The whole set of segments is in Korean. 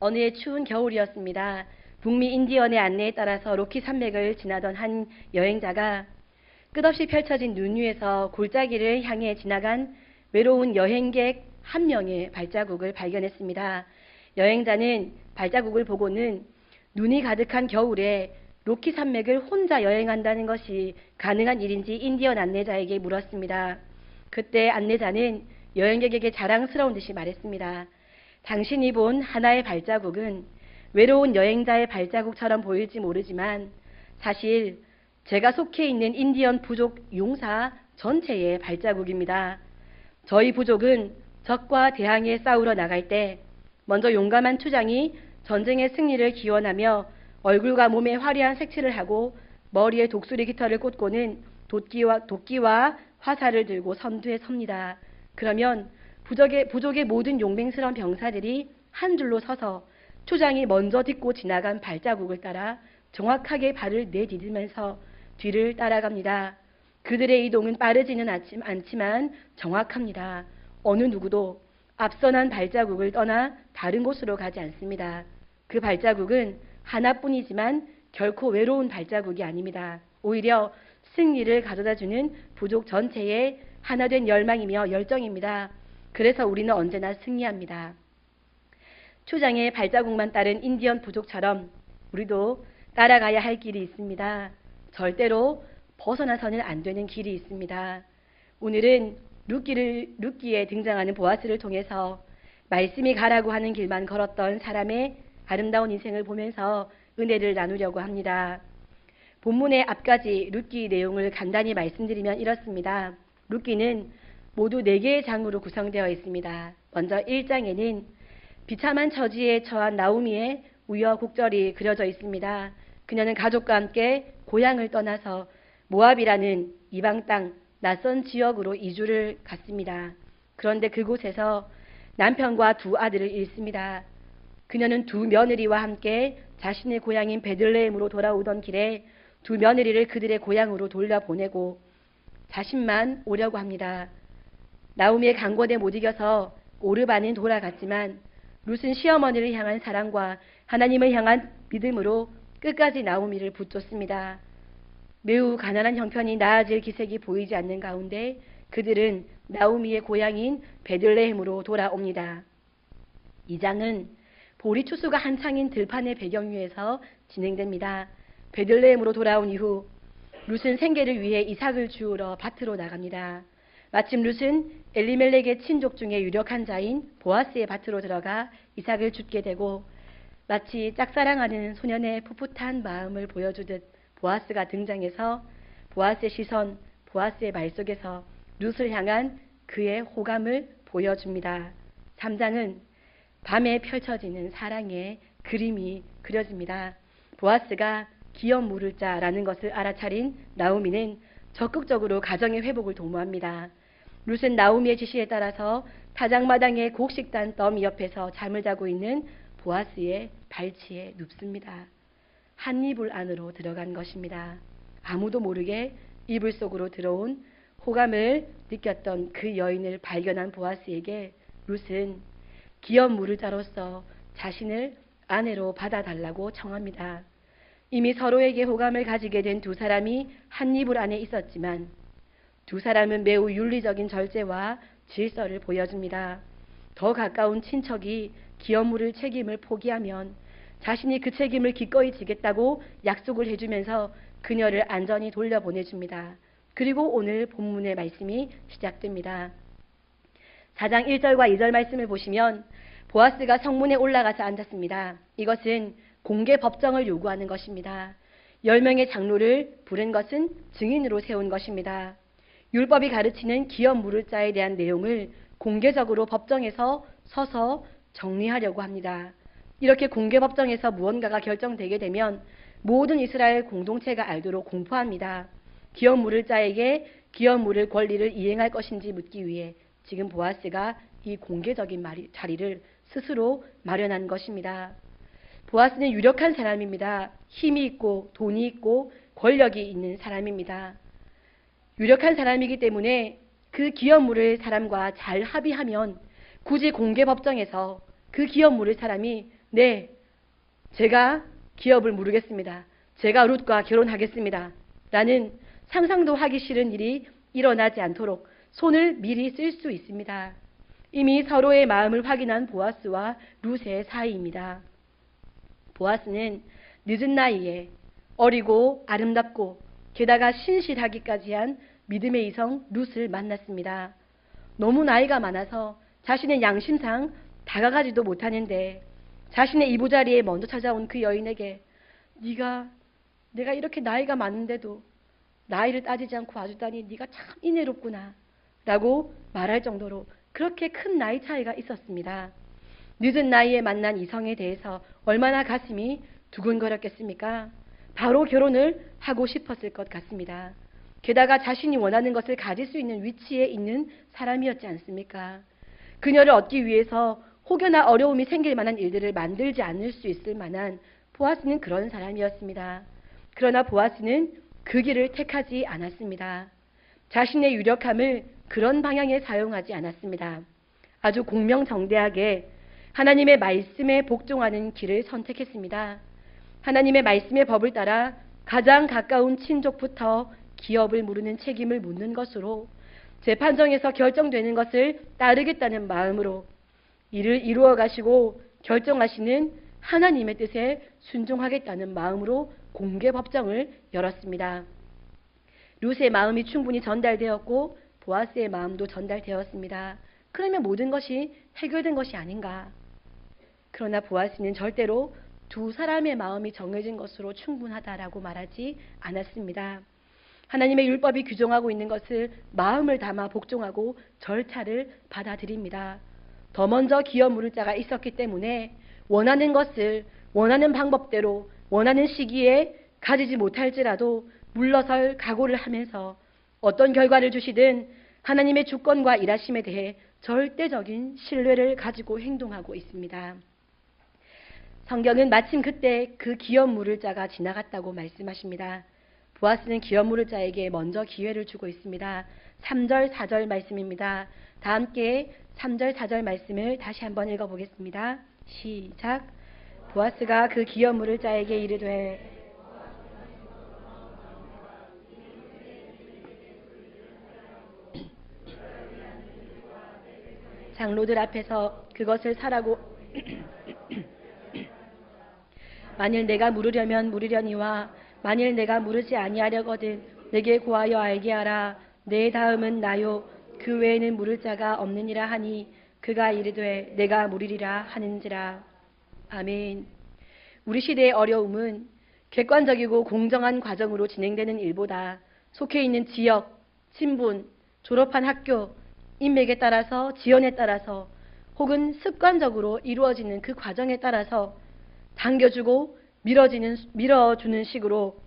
어느 해 추운 겨울이었습니다. 북미 인디언의 안내에 따라서 로키 산맥을 지나던 한 여행자가 끝없이 펼쳐진 눈 위에서 골짜기를 향해 지나간 외로운 여행객 한 명의 발자국을 발견했습니다. 여행자는 발자국을 보고는 눈이 가득한 겨울에 로키 산맥을 혼자 여행한다는 것이 가능한 일인지 인디언 안내자에게 물었습니다. 그때 안내자는 여행객에게 자랑스러운 듯이 말했습니다. 당신이 본 하나의 발자국은 외로운 여행자의 발자국처럼 보일지 모르지만 사실 제가 속해 있는 인디언 부족 용사 전체의 발자국입니다. 저희 부족은 적과 대항해 싸우러 나갈 때 먼저 용감한 투장이 전쟁의 승리를 기원하며 얼굴과 몸에 화려한 색칠을 하고 머리에 독수리 깃털을 꽂고는 도끼와 화살을 들고 선두에 섭니다. 그러면 부족의 모든 용맹스러운 병사들이 한 줄로 서서 투장이 먼저 딛고 지나간 발자국을 따라 정확하게 발을 내디디면서 뒤를 따라갑니다. 그들의 이동은 빠르지는 않지만 정확합니다. 어느 누구도 앞서 난 발자국을 떠나 다른 곳으로 가지 않습니다. 그 발자국은 하나뿐이지만 결코 외로운 발자국이 아닙니다. 오히려 승리를 가져다주는 부족 전체의 하나된 열망이며 열정입니다. 그래서 우리는 언제나 승리합니다. 추장의 발자국만 따른 인디언 부족처럼 우리도 따라가야 할 길이 있습니다. 절대로 벗어나서는 안 되는 길이 있습니다. 오늘은 룻기에 등장하는 보아스를 통해서 말씀이 가라고 하는 길만 걸었던 사람의 아름다운 인생을 보면서 은혜를 나누려고 합니다. 본문의 앞까지 룻기 내용을 간단히 말씀드리면 이렇습니다. 룻기는 모두 4개의 장으로 구성되어 있습니다. 먼저 1장에는 비참한 처지에 처한 나오미의 우여곡절이 그려져 있습니다. 그녀는 가족과 함께 고향을 떠나서 모압이라는 이방 땅, 낯선 지역으로 이주를 갔습니다. 그런데 그곳에서 남편과 2 아들을 잃습니다. 그녀는 2 며느리와 함께 자신의 고향인 베들레헴으로 돌아오던 길에 2 며느리를 그들의 고향으로 돌려보내고 자신만 오려고 합니다. 나오미의 강권에 못 이겨서 오르반은 돌아갔지만 룻은 시어머니를 향한 사랑과 하나님을 향한 믿음으로 끝까지 나오미를 붙잡습니다. 매우 가난한 형편이 나아질 기색이 보이지 않는 가운데 그들은 나오미의 고향인 베들레헴으로 돌아옵니다. 2장은 보리 추수가 한창인 들판의 배경 위에서 진행됩니다. 베들레헴으로 돌아온 이후 룻은 생계를 위해 이삭을 주우러 밭으로 나갑니다. 마침 룻은 엘리멜렉의 친족 중에 유력한 자인 보아스의 밭으로 들어가 이삭을 줍게 되고 마치 짝사랑하는 소년의 풋풋한 마음을 보여주듯 보아스가 등장해서 보아스의 시선, 보아스의 말 속에서 룻을 향한 그의 호감을 보여줍니다. 3장은 밤에 펼쳐지는 사랑의 그림이 그려집니다. 보아스가 기업 물을 자라는 것을 알아차린 나오미는 적극적으로 가정의 회복을 도모합니다. 룻은 나오미의 지시에 따라서 타작마당의 곡식단 더미 옆에서 잠을 자고 있는 보아스의 발치에 눕습니다. 한 이불 안으로 들어간 것입니다. 아무도 모르게 이불 속으로 들어온 호감을 느꼈던 그 여인을 발견한 보아스에게 룻은 기업 물을 자로서 자신을 아내로 받아달라고 청합니다. 이미 서로에게 호감을 가지게 된 2 사람이 한 이불 안에 있었지만 2 사람은 매우 윤리적인 절제와 질서를 보여줍니다. 더 가까운 친척이 기업 물을 책임을 포기하면 자신이 그 책임을 기꺼이 지겠다고 약속을 해주면서 그녀를 안전히 돌려보내줍니다. 그리고 오늘 본문의 말씀이 시작됩니다. 4장 1절과 2절 말씀을 보시면 보아스가 성문에 올라가서 앉았습니다. 이것은 공개 법정을 요구하는 것입니다. 10명의 장로를 부른 것은 증인으로 세운 것입니다. 율법이 가르치는 기업 물을 자에 대한 내용을 공개적으로 법정에서 서서 정리하려고 합니다. 이렇게 공개 법정에서 무언가가 결정되게 되면 모든 이스라엘 공동체가 알도록 공포합니다. 기업 물을 자에게 기업 물을 권리를 이행할 것인지 묻기 위해 지금 보아스가 이 공개적인 자리를 스스로 마련한 것입니다. 보아스는 유력한 사람입니다. 힘이 있고 돈이 있고 권력이 있는 사람입니다. 유력한 사람이기 때문에 그 기업 물을 사람과 잘 합의하면 굳이 공개 법정에서 그 기업 물을 사람이 네, 제가 기업을 무르겠습니다. 제가 룻과 결혼하겠습니다. 라는 상상도 하기 싫은 일이 일어나지 않도록 손을 미리 쓸 수 있습니다. 이미 서로의 마음을 확인한 보아스와 룻의 사이입니다. 보아스는 늦은 나이에 어리고 아름답고 게다가 신실하기까지 한 믿음의 이성 룻을 만났습니다. 너무 나이가 많아서 자신의 양심상 다가가지도 못하는데 자신의 이부자리에 먼저 찾아온 그 여인에게 내가 이렇게 나이가 많은데도 나이를 따지지 않고 와주다니 네가 참 인애롭구나 라고 말할 정도로 그렇게 큰 나이 차이가 있었습니다. 늦은 나이에 만난 이성에 대해서 얼마나 가슴이 두근거렸겠습니까? 바로 결혼을 하고 싶었을 것 같습니다. 게다가 자신이 원하는 것을 가질 수 있는 위치에 있는 사람이었지 않습니까? 그녀를 얻기 위해서 혹여나 어려움이 생길 만한 일들을 만들지 않을 수 있을 만한 보아스는 그런 사람이었습니다. 그러나 보아스는 그 길을 택하지 않았습니다. 자신의 유력함을 그런 방향에 사용하지 않았습니다. 아주 공명정대하게 하나님의 말씀에 복종하는 길을 선택했습니다. 하나님의 말씀의 법을 따라 가장 가까운 친족부터 기업을 무르는 책임을 묻는 것으로 재판정에서 결정되는 것을 따르겠다는 마음으로 이를 이루어 가시고 결정하시는 하나님의 뜻에 순종하겠다는 마음으로 공개 법정을 열었습니다. 룻의 마음이 충분히 전달되었고 보아스의 마음도 전달되었습니다. 그러면 모든 것이 해결된 것이 아닌가? 그러나 보아스는 절대로 두 사람의 마음이 정해진 것으로 충분하다라고 말하지 않았습니다. 하나님의 율법이 규정하고 있는 것을 마음을 담아 복종하고 절차를 받아들입니다. 더 먼저 기업 물을 자가 있었기 때문에 원하는 것을 원하는 방법대로 원하는 시기에 가지지 못할지라도 물러설 각오를 하면서 어떤 결과를 주시든 하나님의 주권과 일하심에 대해 절대적인 신뢰를 가지고 행동하고 있습니다. 성경은 마침 그때 그 기업 물을 자가 지나갔다고 말씀하십니다. 보아스는 기업 물을 자에게 먼저 기회를 주고 있습니다. 3절, 4절 말씀입니다. 다 함께 3절, 4절 말씀을 다시 한번 읽어보겠습니다. 시작. 보아스가 그 기업 물을 자에게 이르되 장로들 앞에서 그것을 사라고 만일 내가 물으려면 물으려니와 만일 내가 물으지 아니하려거든 내게 고하여 알게 하라. 내 다음은 나요 그 외에는 물을 자가 없느니라 하니 그가 이르되 내가 물으리라 하는지라. 아멘. 우리 시대의 어려움은 객관적이고 공정한 과정으로 진행되는 일보다 속해 있는 지역, 친분, 졸업한 학교, 인맥에 따라서 지연에 따라서 혹은 습관적으로 이루어지는 그 과정에 따라서 당겨주고 밀어주는 식으로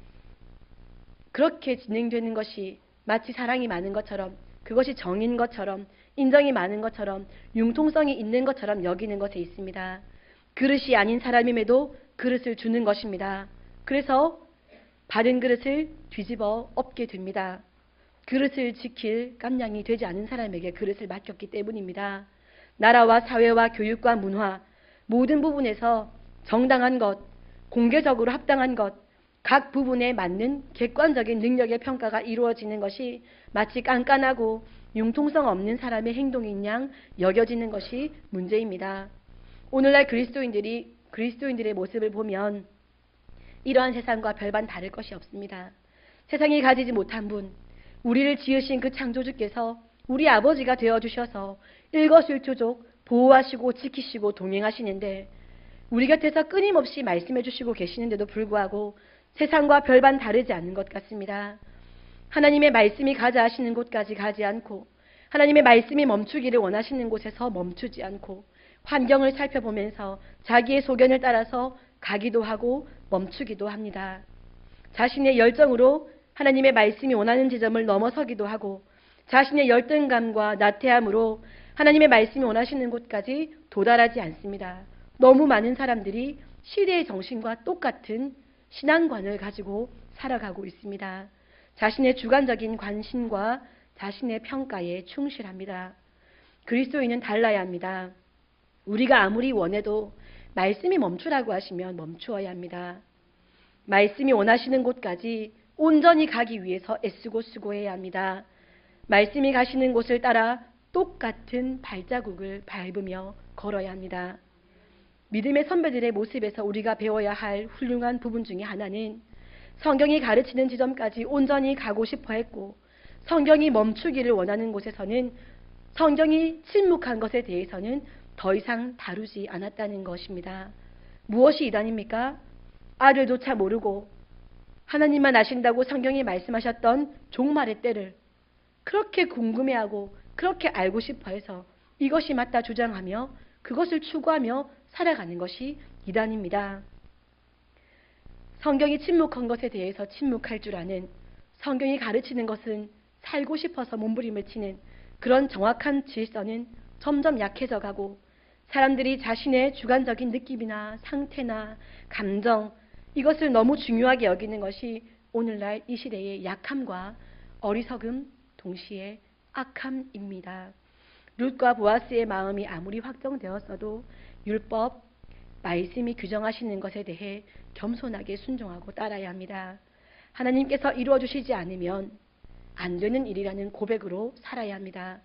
그렇게 진행되는 것이 마치 사랑이 많은 것처럼 그것이 정인 것처럼 인정이 많은 것처럼 융통성이 있는 것처럼 여기는 것에 있습니다. 그릇이 아닌 사람임에도 그릇을 주는 것입니다. 그래서 받은 그릇을 뒤집어 엎게 됩니다. 그릇을 지킬 깜냥이 되지 않은 사람에게 그릇을 맡겼기 때문입니다. 나라와 사회와 교육과 문화 모든 부분에서 정당한 것, 공개적으로 합당한 것, 각 부분에 맞는 객관적인 능력의 평가가 이루어지는 것이 마치 깐깐하고 융통성 없는 사람의 행동인 양 여겨지는 것이 문제입니다. 오늘날 그리스도인들의 모습을 보면 이러한 세상과 별반 다를 것이 없습니다. 세상이 가지지 못한 분, 우리를 지으신 그 창조주께서 우리 아버지가 되어주셔서 일거수일투족 보호하시고 지키시고 동행하시는데 우리 곁에서 끊임없이 말씀해 주시고 계시는데도 불구하고 세상과 별반 다르지 않는 것 같습니다. 하나님의 말씀이 가자 하시는 곳까지 가지 않고 하나님의 말씀이 멈추기를 원하시는 곳에서 멈추지 않고 환경을 살펴보면서 자기의 소견을 따라서 가기도 하고 멈추기도 합니다. 자신의 열정으로 하나님의 말씀이 원하는 지점을 넘어서기도 하고 자신의 열등감과 나태함으로 하나님의 말씀이 원하시는 곳까지 도달하지 않습니다. 너무 많은 사람들이 시대의 정신과 똑같은 신앙관을 가지고 살아가고 있습니다. 자신의 주관적인 관심과 자신의 평가에 충실합니다. 그리스도인은 달라야 합니다. 우리가 아무리 원해도 말씀이 멈추라고 하시면 멈추어야 합니다. 말씀이 원하시는 곳까지 온전히 가기 위해서 애쓰고 수고해야 합니다. 말씀이 가시는 곳을 따라 똑같은 발자국을 밟으며 걸어야 합니다. 믿음의 선배들의 모습에서 우리가 배워야 할 훌륭한 부분 중에 하나는 성경이 가르치는 지점까지 온전히 가고 싶어 했고, 성경이 멈추기를 원하는 곳에서는 성경이 침묵한 것에 대해서는 더 이상 다루지 않았다는 것입니다. 무엇이 이단입니까? 아들조차 모르고 하나님만 아신다고 성경이 말씀하셨던 종말의 때를 그렇게 궁금해하고 그렇게 알고 싶어 해서 이것이 맞다 주장하며 그것을 추구하며 살아가는 것이 이단입니다. 성경이 침묵한 것에 대해서 침묵할 줄 아는, 성경이 가르치는 것은 살고 싶어서 몸부림을 치는 그런 정확한 질서는 점점 약해져 가고, 사람들이 자신의 주관적인 느낌이나 상태나 감정, 이것을 너무 중요하게 여기는 것이 오늘날 이 시대의 약함과 어리석음, 동시에 악함입니다. 룻과 보아스의 마음이 아무리 확정되었어도 율법, 말씀이 규정하시는 것에 대해 겸손하게 순종하고 따라야 합니다. 하나님께서 이루어 주시지 않으면 안 되는 일이라는 고백으로 살아야 합니다.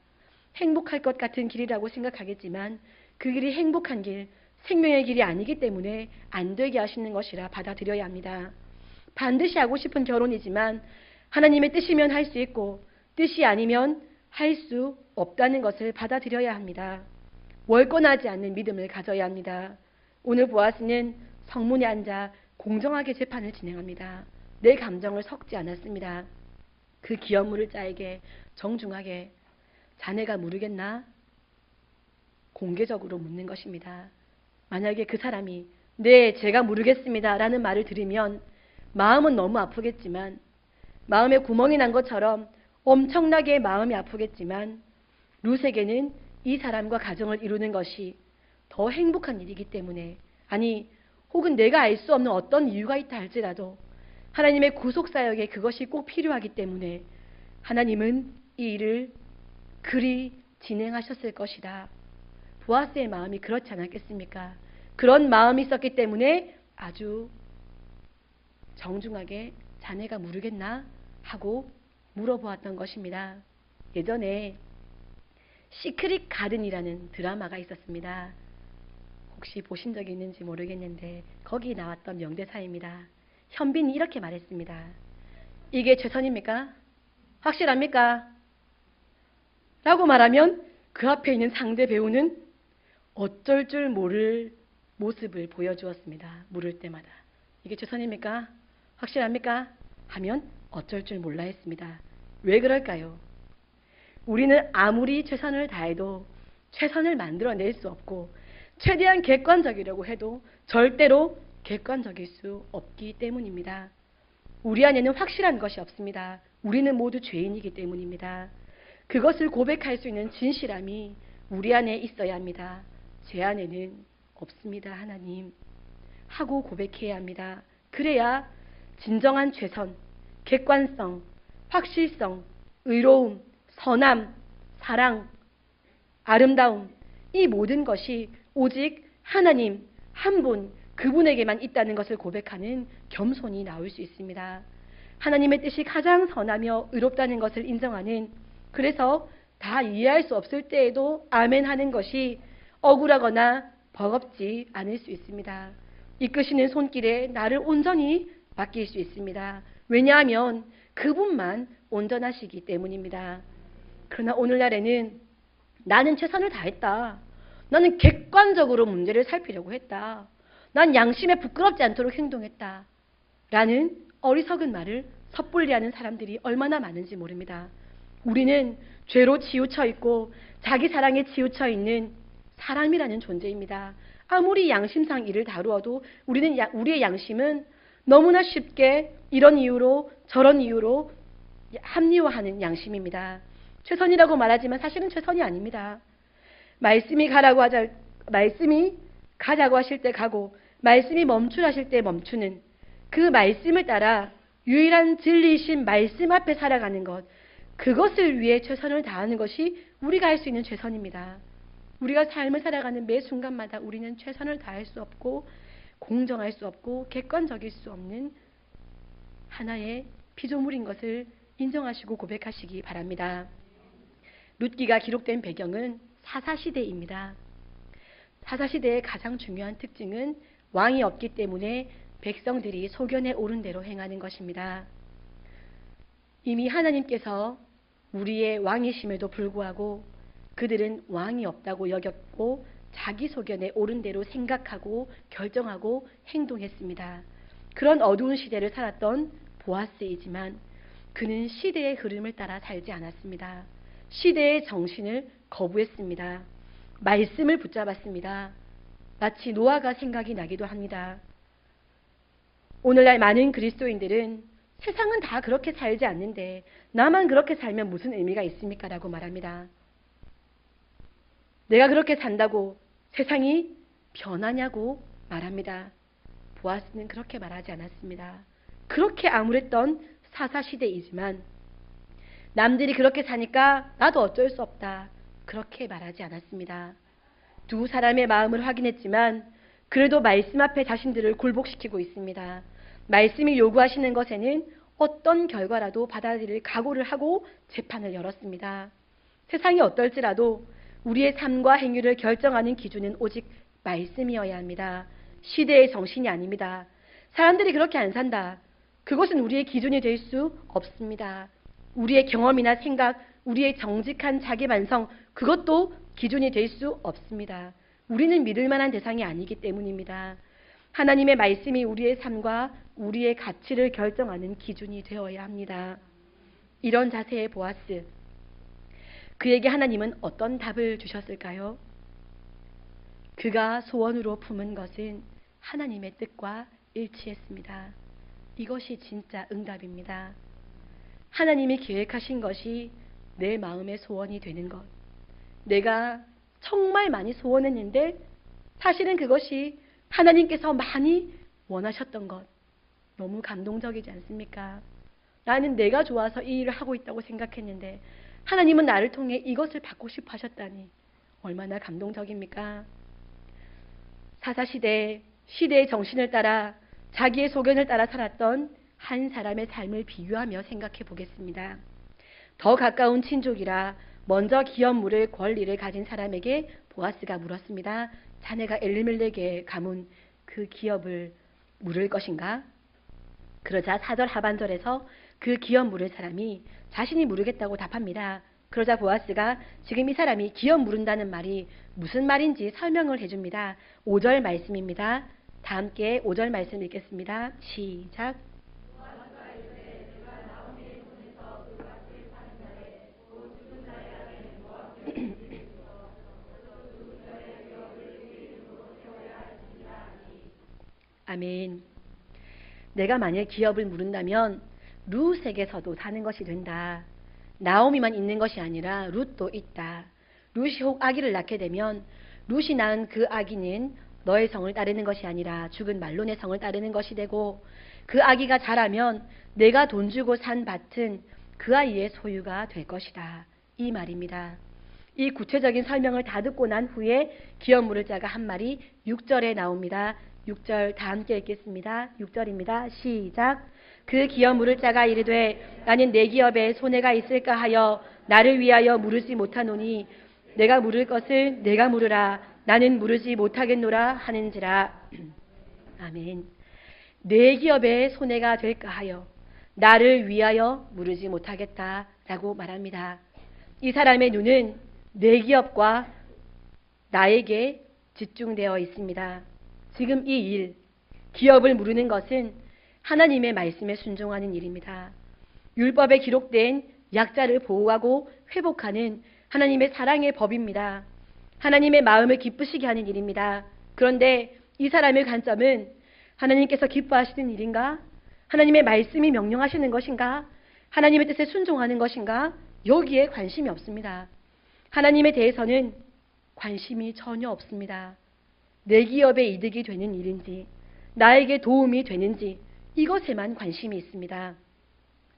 행복할 것 같은 길이라고 생각하겠지만 그 길이 행복한 길, 생명의 길이 아니기 때문에 안 되게 하시는 것이라 받아들여야 합니다. 반드시 하고 싶은 결혼이지만 하나님의 뜻이면 할 수 있고 뜻이 아니면 할 수 없다는 것을 받아들여야 합니다. 월권하지 않는 믿음을 가져야 합니다. 오늘 보아스는 성문에 앉아 공정하게 재판을 진행합니다. 내 감정을 섞지 않았습니다. 그 기업물을 자에게 정중하게 자네가 모르겠나? 공개적으로 묻는 것입니다. 만약에 그 사람이 네, 제가 모르겠습니다 라는 말을 들으면 마음은 너무 아프겠지만, 마음에 구멍이 난 것처럼 엄청나게 마음이 아프겠지만, 룻에게는 이 사람과 가정을 이루는 것이 더 행복한 일이기 때문에, 아니 혹은 내가 알 수 없는 어떤 이유가 있다 할지라도 하나님의 구속사역에 그것이 꼭 필요하기 때문에 하나님은 이 일을 그리 진행하셨을 것이다. 보아스의 마음이 그렇지 않았겠습니까? 그런 마음이 있었기 때문에 아주 정중하게 자네가 모르겠나? 하고 물어보았던 것입니다. 예전에 시크릿 가든이라는 드라마가 있었습니다. 혹시 보신 적이 있는지 모르겠는데 거기 나왔던 명대사입니다. 현빈이 이렇게 말했습니다. 이게 최선입니까? 확실합니까? 라고 말하면 그 앞에 있는 상대 배우는 어쩔 줄 모를 모습을 보여주었습니다. 물을 때마다. 이게 최선입니까? 확실합니까? 하면 어쩔 줄 몰라 했습니다. 왜 그럴까요? 우리는 아무리 최선을 다해도 최선을 만들어낼 수 없고 최대한 객관적이려고 해도 절대로 객관적일 수 없기 때문입니다. 우리 안에는 확실한 것이 없습니다. 우리는 모두 죄인이기 때문입니다. 그것을 고백할 수 있는 진실함이 우리 안에 있어야 합니다. 제 안에는 없습니다. 하나님. 하고 고백해야 합니다. 그래야 진정한 최선, 객관성, 확실성, 의로움, 선함, 사랑, 아름다움, 이 모든 것이 오직 하나님 한 분, 그분에게만 있다는 것을 고백하는 겸손이 나올 수 있습니다. 하나님의 뜻이 가장 선하며 의롭다는 것을 인정하는, 그래서 다 이해할 수 없을 때에도 아멘 하는 것이 억울하거나 버겁지 않을 수 있습니다. 이끄시는 손길에 나를 온전히 맡길 수 있습니다. 왜냐하면 그분만 온전하시기 때문입니다. 그러나 오늘날에는 나는 최선을 다했다. 나는 객관적으로 문제를 살피려고 했다. 난 양심에 부끄럽지 않도록 행동했다. 라는 어리석은 말을 섣불리 하는 사람들이 얼마나 많은지 모릅니다. 우리는 죄로 치우쳐 있고 자기 사랑에 치우쳐 있는 사람이라는 존재입니다. 아무리 양심상 일을 다루어도 우리의 양심은 너무나 쉽게 이런 이유로 저런 이유로 합리화하는 양심입니다. 최선이라고 말하지만 사실은 최선이 아닙니다. 말씀이 가자고 하실 때 가고 말씀이 멈추라실 때 멈추는 그 말씀을 따라 유일한 진리이신 말씀 앞에 살아가는 것, 그것을 위해 최선을 다하는 것이 우리가 할 수 있는 최선입니다. 우리가 삶을 살아가는 매 순간마다 우리는 최선을 다할 수 없고 공정할 수 없고 객관적일 수 없는 하나의 피조물인 것을 인정하시고 고백하시기 바랍니다. 룻기가 기록된 배경은 사사시대입니다. 사사시대의 가장 중요한 특징은 왕이 없기 때문에 백성들이 소견에 오른 대로 행하는 것입니다. 이미 하나님께서 우리의 왕이심에도 불구하고 그들은 왕이 없다고 여겼고 자기 소견에 옳은 대로 생각하고 결정하고 행동했습니다. 그런 어두운 시대를 살았던 보아스이지만 그는 시대의 흐름을 따라 살지 않았습니다. 시대의 정신을 거부했습니다. 말씀을 붙잡았습니다. 마치 노아가 생각이 나기도 합니다. 오늘날 많은 그리스도인들은 세상은 다 그렇게 살지 않는데 나만 그렇게 살면 무슨 의미가 있습니까? 라고 말합니다. 내가 그렇게 산다고 세상이 변하냐고 말합니다. 보아스는 그렇게 말하지 않았습니다. 그렇게 암울했던 사사시대이지만 남들이 그렇게 사니까 나도 어쩔 수 없다. 그렇게 말하지 않았습니다. 두 사람의 마음을 확인했지만 그래도 말씀 앞에 자신들을 굴복시키고 있습니다. 말씀이 요구하시는 것에는 어떤 결과라도 받아들일 각오를 하고 재판을 열었습니다. 세상이 어떨지라도 우리의 삶과 행위를 결정하는 기준은 오직 말씀이어야 합니다. 시대의 정신이 아닙니다. 사람들이 그렇게 안 산다. 그것은 우리의 기준이 될 수 없습니다. 우리의 경험이나 생각, 우리의 정직한 자기 반성, 그것도 기준이 될 수 없습니다. 우리는 믿을 만한 대상이 아니기 때문입니다. 하나님의 말씀이 우리의 삶과 우리의 가치를 결정하는 기준이 되어야 합니다. 이런 자세의 보아스, 그에게 하나님은 어떤 답을 주셨을까요? 그가 소원으로 품은 것은 하나님의 뜻과 일치했습니다. 이것이 진짜 응답입니다. 하나님이 계획하신 것이 내 마음의 소원이 되는 것. 내가 정말 많이 소원했는데 사실은 그것이 하나님께서 많이 원하셨던 것. 너무 감동적이지 않습니까? 나는 내가 좋아서 이 일을 하고 있다고 생각했는데 하나님은 나를 통해 이것을 받고 싶어 하셨다니 얼마나 감동적입니까? 사사시대, 시대의 정신을 따라 자기의 소견을 따라 살았던 한 사람의 삶을 비유하며 생각해 보겠습니다. 더 가까운 친족이라 먼저 기업물을 권리를 가진 사람에게 보아스가 물었습니다. 자네가 엘리멜렉의 가문 그 기업을 물을 것인가? 그러자 4절 하반절에서 그 기업 물을 사람이 자신이 물으겠다고 답합니다. 그러자 보아스가 지금 이 사람이 기업 물은다는 말이 무슨 말인지 설명을 해줍니다. 5절 말씀입니다. 다 함께 5절 말씀 읽겠습니다. 시작. 아멘. 내가 만약 기업을 물은다면 룻에게서도 사는 것이 된다. 나오미만 있는 것이 아니라 룻도 있다. 룻이 혹 아기를 낳게 되면 룻이 낳은 그 아기는 너의 성을 따르는 것이 아니라 죽은 말론의 성을 따르는 것이 되고 그 아기가 자라면 내가 돈 주고 산 밭은 그 아이의 소유가 될 것이다. 이 말입니다. 이 구체적인 설명을 다 듣고 난 후에 기업 물을 자가 한 말이 6절에 나옵니다. 6절 다 함께 읽겠습니다. 6절입니다. 시작. 그 기업 물을 자가 이르되 나는 내 기업에 손해가 있을까 하여 나를 위하여 물으지 못하노니 내가 물을 것을 내가 물으라 나는 물으지 못하겠노라 하는지라. 아멘. 내 기업에 손해가 될까 하여 나를 위하여 물으지 못하겠다라고 말합니다. 이 사람의 눈은 내 기업과 나에게 집중되어 있습니다. 지금 이 일, 기업을 물으는 것은 하나님의 말씀에 순종하는 일입니다. 율법에 기록된 약자를 보호하고 회복하는 하나님의 사랑의 법입니다. 하나님의 마음을 기쁘시게 하는 일입니다. 그런데 이 사람의 관점은 하나님께서 기뻐하시는 일인가? 하나님의 말씀이 명령하시는 것인가? 하나님의 뜻에 순종하는 것인가? 여기에 관심이 없습니다. 하나님에 대해서는 관심이 전혀 없습니다. 내 기업에 이득이 되는 일인지, 나에게 도움이 되는지 이것에만 관심이 있습니다.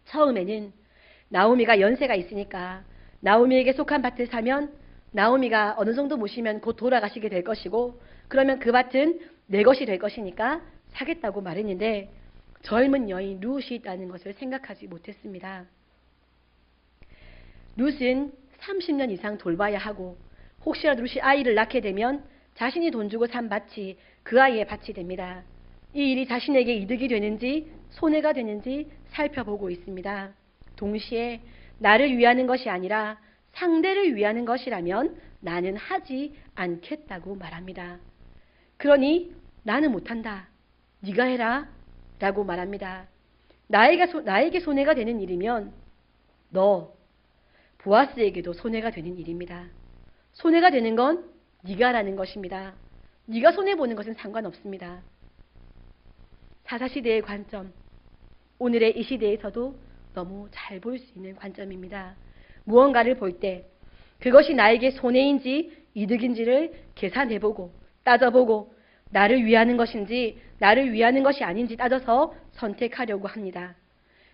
처음에는 나오미가 연세가 있으니까 나오미에게 속한 밭을 사면 나오미가 어느 정도 모시면 곧 돌아가시게 될 것이고 그러면 그 밭은 내 것이 될 것이니까 사겠다고 말했는데 젊은 여인 룻이 있다는 것을 생각하지 못했습니다. 룻은 30년 이상 돌봐야 하고 혹시라도 룻이 아이를 낳게 되면 자신이 돈 주고 산 밭이 그 아이의 밭이 됩니다. 이 일이 자신에게 이득이 되는지 손해가 되는지 살펴보고 있습니다. 동시에 나를 위하는 것이 아니라 상대를 위하는 것이라면 나는 하지 않겠다고 말합니다. 그러니 나는 못한다. 네가 해라 라고 말합니다. 나에게 손해가 되는 일이면 너 보아스에게도 손해가 되는 일입니다. 손해가 되는 건 네가 라는 것입니다. 네가 손해보는 것은 상관없습니다. 사사시대의 관점, 오늘의 이 시대에서도 너무 잘 볼 수 있는 관점입니다. 무언가를 볼 때 그것이 나에게 손해인지 이득인지를 계산해보고 따져보고 나를 위하는 것인지 나를 위하는 것이 아닌지 따져서 선택하려고 합니다.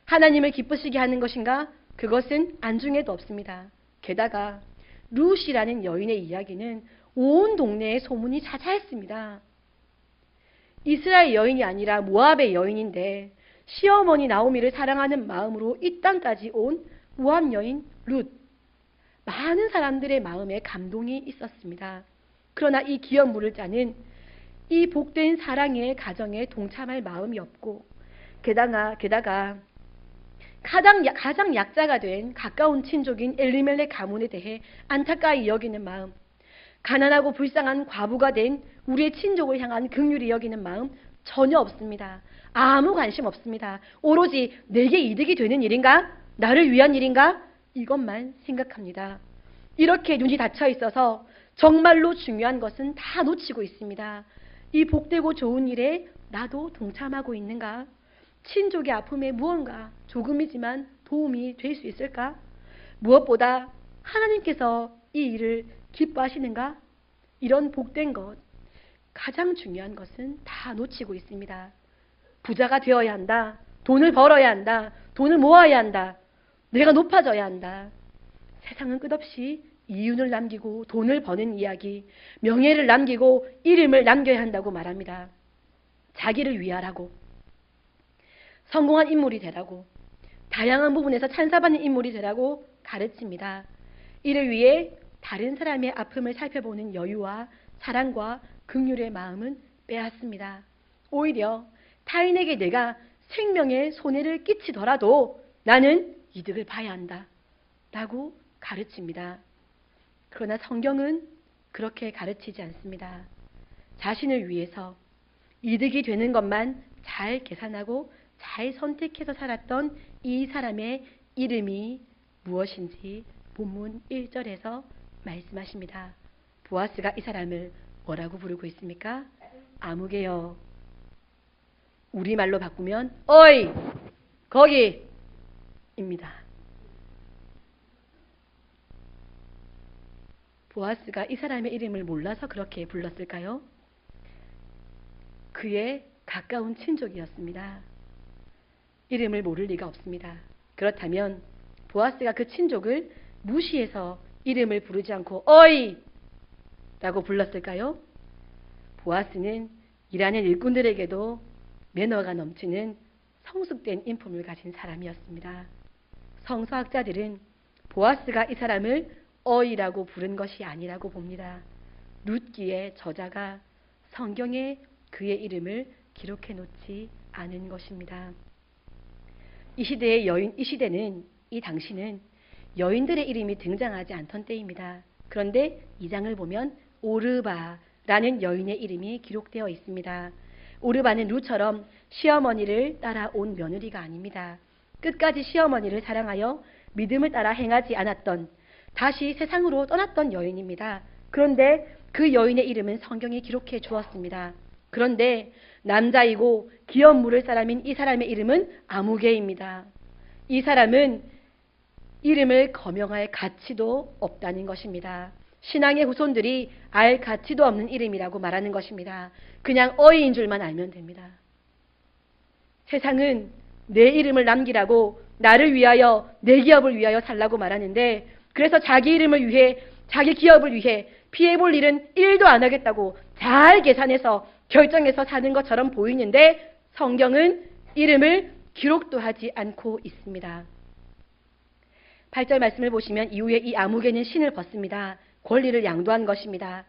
하나님을 기쁘시게 하는 것인가? 그것은 안중에도 없습니다. 게다가 룻이라는 여인의 이야기는 온 동네에 소문이 자자했습니다. 이스라엘 여인이 아니라 모압의 여인인데 시어머니 나오미를 사랑하는 마음으로 이 땅까지 온 모압 여인 룻. 많은 사람들의 마음에 감동이 있었습니다. 그러나 이 기업 물을 자는 이 복된 사랑의 가정에 동참할 마음이 없고 게다가 가장 약자가 된 가까운 친족인 엘리멜렉 가문에 대해 안타까이 여기는 마음, 가난하고 불쌍한 과부가 된 우리의 친족을 향한 긍휼히 여기는 마음 전혀 없습니다. 아무 관심 없습니다. 오로지 내게 이득이 되는 일인가? 나를 위한 일인가? 이것만 생각합니다. 이렇게 눈이 닫혀 있어서 정말로 중요한 것은 다 놓치고 있습니다. 이 복되고 좋은 일에 나도 동참하고 있는가? 친족의 아픔에 무언가 조금이지만 도움이 될 수 있을까? 무엇보다 하나님께서 이 일을 기뻐하시는가? 이런 복된 것, 가장 중요한 것은 다 놓치고 있습니다. 부자가 되어야 한다. 돈을 벌어야 한다. 돈을 모아야 한다. 내가 높아져야 한다. 세상은 끝없이 이윤을 남기고 돈을 버는 이야기, 명예를 남기고 이름을 남겨야 한다고 말합니다. 자기를 위하라고, 성공한 인물이 되라고, 다양한 부분에서 찬사받는 인물이 되라고 가르칩니다. 이를 위해 다른 사람의 아픔을 살펴보는 여유와 사랑과 긍휼의 마음은 빼앗습니다. 오히려 타인에게 내가 생명에 손해를 끼치더라도 나는 이득을 봐야 한다 라고 가르칩니다. 그러나 성경은 그렇게 가르치지 않습니다. 자신을 위해서 이득이 되는 것만 잘 계산하고 잘 선택해서 살았던 이 사람의 이름이 무엇인지 본문 1절에서 말씀하십니다. 보아스가 이 사람을 뭐라고 부르고 있습니까? 아무개요. 우리말로 바꾸면 어이 거기 입니다. 보아스가 이 사람의 이름을 몰라서 그렇게 불렀을까요? 그의 가까운 친족이었습니다. 이름을 모를 리가 없습니다. 그렇다면 보아스가 그 친족을 무시해서 이름을 부르지 않고 어이! 라고 불렀을까요? 보아스는 일하는 일꾼들에게도 매너가 넘치는 성숙된 인품을 가진 사람이었습니다. 성서학자들은 보아스가 이 사람을 어이라고 부른 것이 아니라고 봅니다. 룻기의 저자가 성경에 그의 이름을 기록해 놓지 않은 것입니다. 이 시대는 이 당시는 여인들의 이름이 등장하지 않던 때입니다. 그런데 이 장을 보면 오르바라는 여인의 이름이 기록되어 있습니다. 오르바는 룻처럼 시어머니를 따라온 며느리가 아닙니다. 끝까지 시어머니를 사랑하여 믿음을 따라 행하지 않았던, 다시 세상으로 떠났던 여인입니다. 그런데 그 여인의 이름은 성경이 기록해 주었습니다. 그런데 남자이고 기업 물을 사람인 이 사람의 이름은 아무개입니다. 이 사람은 이름을 거명할 가치도 없다는 것입니다. 신앙의 후손들이 알 가치도 없는 이름이라고 말하는 것입니다. 그냥 어이인 줄만 알면 됩니다. 세상은 내 이름을 남기라고 나를 위하여 내 기업을 위하여 살라고 말하는데, 그래서 자기 이름을 위해 자기 기업을 위해 피해볼 일은 1도 안 하겠다고 잘 계산해서 결정해서 사는 것처럼 보이는데 성경은 이름을 기록도 하지 않고 있습니다. 8절 말씀을 보시면 이후에 이 아무개는 신을 벗습니다. 권리를 양도한 것입니다.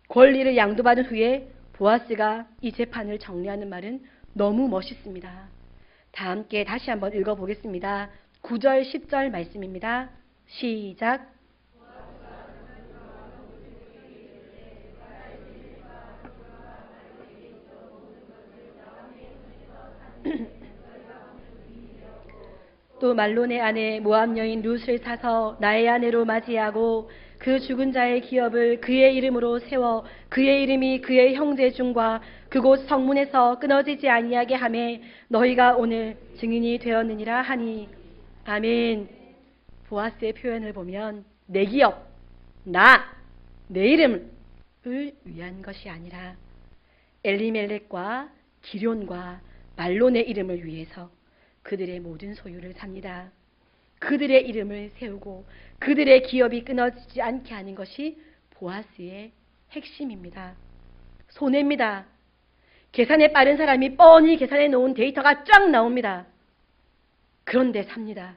권리를 양도받은 후에 보아스가 이 재판을 정리하는 말은 너무 멋있습니다. 다 함께 다시 한번 읽어보겠습니다. 9절 10절 말씀입니다. 시작. 또 말론의 아내 모압 여인 룻을 사서 나의 아내로 맞이하고 그 죽은 자의 기업을 그의 이름으로 세워 그의 이름이 그의 형제 중과 그곳 성문에서 끊어지지 아니하게 하매 너희가 오늘 증인이 되었느니라 하니. 아멘. 보아스의 표현을 보면 내 기업, 내 이름을 위한 것이 아니라 엘리멜렉과 기럨과 말론의 이름을 위해서 그들의 모든 소유를 삽니다. 그들의 이름을 세우고 그들의 기업이 끊어지지 않게 하는 것이 보아스의 핵심입니다. 손해입니다. 계산에 빠른 사람이 뻔히 계산해 놓은 데이터가 쫙 나옵니다. 그런데 삽니다.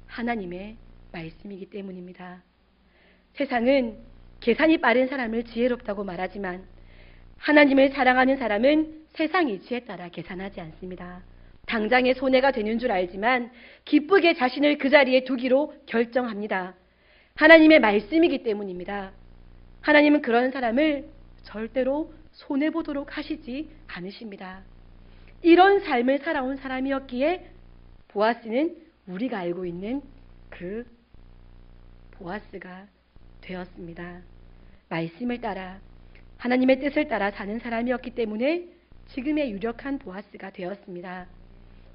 하나님의 말씀이기 때문입니다. 세상은 계산이 빠른 사람을 지혜롭다고 말하지만 하나님을 사랑하는 사람은 세상 이치에 따라 계산하지 않습니다. 당장의 손해가 되는 줄 알지만 기쁘게 자신을 그 자리에 두기로 결정합니다. 하나님의 말씀이기 때문입니다. 하나님은 그런 사람을 절대로 손해보도록 하시지 않으십니다. 이런 삶을 살아온 사람이었기에 보아스는 우리가 알고 있는 그 보아스가 되었습니다. 말씀을 따라 하나님의 뜻을 따라 사는 사람이었기 때문에 지금의 유력한 보아스가 되었습니다.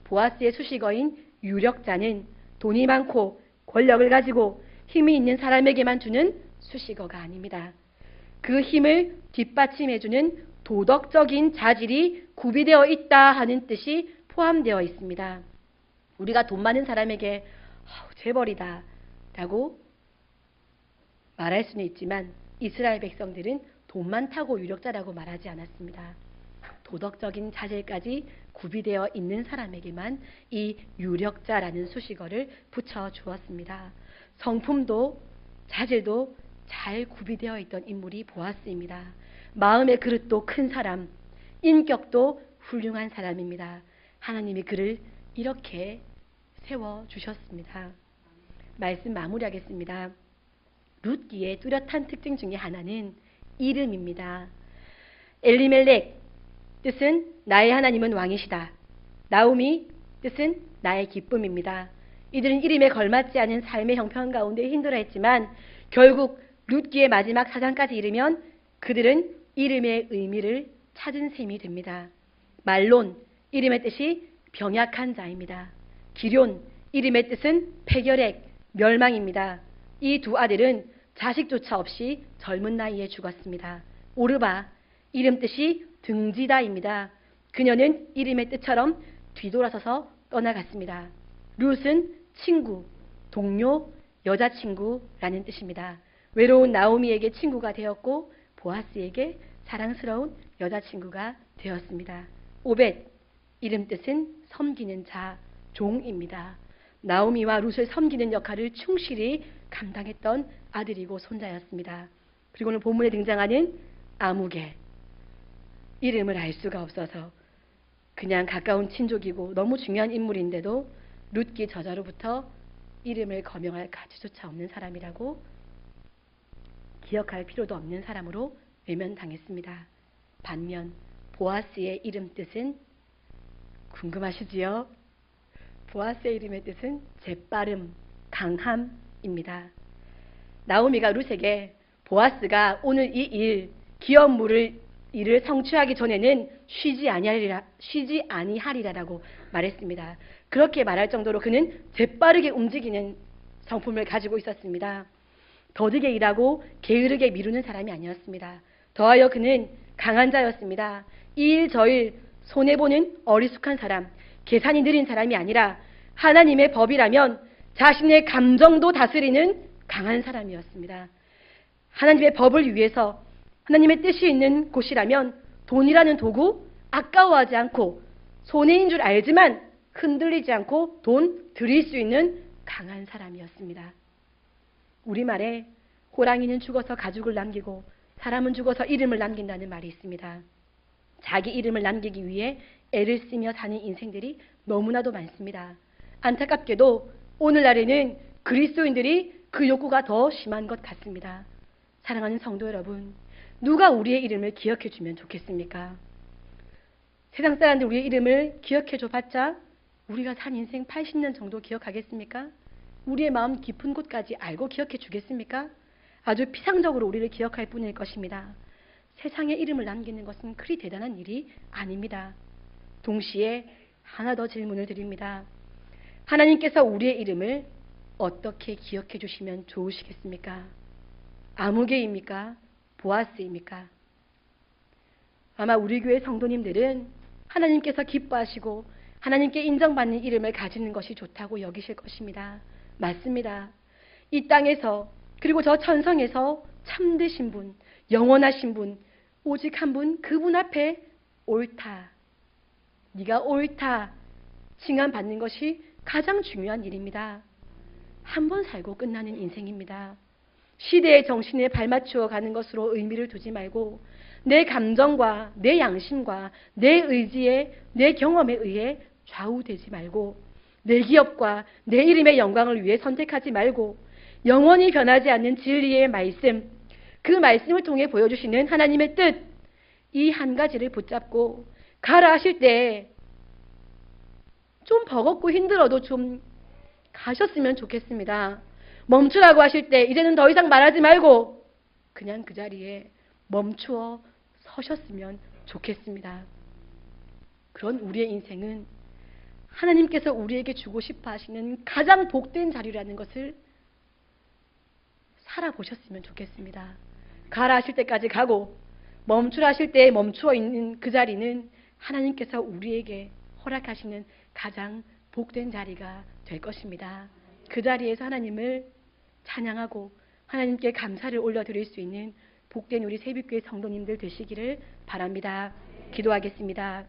보아스의 수식어인 유력자는 돈이 많고 권력을 가지고 힘이 있는 사람에게만 주는 수식어가 아닙니다. 그 힘을 뒷받침해주는 도덕적인 자질이 구비되어 있다 하는 뜻이 포함되어 있습니다. 우리가 돈 많은 사람에게 재벌이다 라고 말할 수는 있지만 이스라엘 백성들은 돈 많다고 유력자라고 말하지 않았습니다. 도덕적인 자질까지 구비되어 있는 사람에게만 이 유력자라는 수식어를 붙여 주었습니다. 성품도 자질도 잘 구비되어 있던 인물이 보아스입니다. 마음의 그릇도 큰 사람, 인격도 훌륭한 사람입니다. 하나님이 그를 이렇게 세워주셨습니다. 말씀 마무리하겠습니다. 룻기의 뚜렷한 특징 중에 하나는 이름입니다. 엘리멜렉 뜻은 나의 하나님은 왕이시다. 나오미 뜻은 나의 기쁨입니다. 이들은 이름에 걸맞지 않은 삶의 형편 가운데 힘들어했지만 결국 룻기의 마지막 사장까지 이르면 그들은 이름의 의미를 찾은 셈이 됩니다. 말론 이름의 뜻이 병약한 자입니다. 기럨 이름의 뜻은 폐결핵, 멸망입니다. 이 두 아들은 자식조차 없이 젊은 나이에 죽었습니다. 오르바 이름 뜻이 등지다입니다. 그녀는 이름의 뜻처럼 뒤돌아서서 떠나갔습니다. 룻은 친구, 동료, 여자친구라는 뜻입니다. 외로운 나오미에게 친구가 되었고 보아스에게 사랑스러운 여자친구가 되었습니다. 오벳 이름 뜻은 섬기는 자, 종입니다. 나오미와 룻을 섬기는 역할을 충실히 감당했던 아들이고 손자였습니다. 그리고 오늘 본문에 등장하는 아무개 이름을 알 수가 없어서 그냥 가까운 친족이고 너무 중요한 인물인데도 룻기 저자로부터 이름을 거명할 가치조차 없는 사람이라고 기억할 필요도 없는 사람으로 외면당했습니다. 반면 보아스의 이름 뜻은 궁금하시지요? 보아스의 이름의 뜻은 재빠름, 강함입니다. 나오미가 룻에게 보아스가 오늘 이 기업물을 일을 성취하기 전에는 쉬지 아니하리라라고 말했습니다. 그렇게 말할 정도로 그는 재빠르게 움직이는 성품을 가지고 있었습니다. 더디게 일하고 게으르게 미루는 사람이 아니었습니다. 더하여 그는 강한 자였습니다. 이 일 저 일 손해보는 어리숙한 사람, 계산이 느린 사람이 아니라 하나님의 법이라면 자신의 감정도 다스리는 강한 사람이었습니다. 하나님의 법을 위해서 하나님의 뜻이 있는 곳이라면 돈이라는 도구 아까워하지 않고 손해인 줄 알지만 흔들리지 않고 돈 드릴 수 있는 강한 사람이었습니다. 우리말에 호랑이는 죽어서 가죽을 남기고 사람은 죽어서 이름을 남긴다는 말이 있습니다. 자기 이름을 남기기 위해 애를 쓰며 사는 인생들이 너무나도 많습니다. 안타깝게도 오늘날에는 그리스도인들이 그 욕구가 더 심한 것 같습니다. 사랑하는 성도 여러분, 누가 우리의 이름을 기억해 주면 좋겠습니까? 세상 사람들 우리의 이름을 기억해 줘봤자 우리가 산 인생 80년 정도 기억하겠습니까? 우리의 마음 깊은 곳까지 알고 기억해 주겠습니까? 아주 피상적으로 우리를 기억할 뿐일 것입니다. 세상에 이름을 남기는 것은 그리 대단한 일이 아닙니다. 동시에 하나 더 질문을 드립니다. 하나님께서 우리의 이름을 어떻게 기억해 주시면 좋으시겠습니까? 아무개입니까? 보아스입니까? 아마 우리 교회 성도님들은 하나님께서 기뻐하시고 하나님께 인정받는 이름을 가지는 것이 좋다고 여기실 것입니다. 맞습니다. 이 땅에서 그리고 저 천성에서 참되신 분, 영원하신 분, 오직 한 분, 그분 앞에 옳다, 네가 옳다 칭함받는 것이 가장 중요한 일입니다. 한 번 살고 끝나는 인생입니다. 시대의 정신에 발맞추어 가는 것으로 의미를 두지 말고 내 감정과 내 양심과 내 의지에 내 경험에 의해 좌우되지 말고 내 기업과 내 이름의 영광을 위해 선택하지 말고 영원히 변하지 않는 진리의 말씀, 그 말씀을 통해 보여주시는 하나님의 뜻, 이 한 가지를 붙잡고 가라 하실 때 좀 버겁고 힘들어도 좀 가셨으면 좋겠습니다. 멈추라고 하실 때 이제는 더 이상 말하지 말고 그냥 그 자리에 멈추어 서셨으면 좋겠습니다. 그런 우리의 인생은 하나님께서 우리에게 주고 싶어 하시는 가장 복된 자리라는 것을 살아보셨으면 좋겠습니다. 가라 하실 때까지 가고 멈추라 하실 때 멈추어 있는 그 자리는 하나님께서 우리에게 허락하시는 가장 복된 자리가 될 것입니다. 그 자리에서 하나님을 찬양하고 하나님께 감사를 올려드릴 수 있는 복된 우리 새벽교회 성도님들 되시기를 바랍니다. 기도하겠습니다.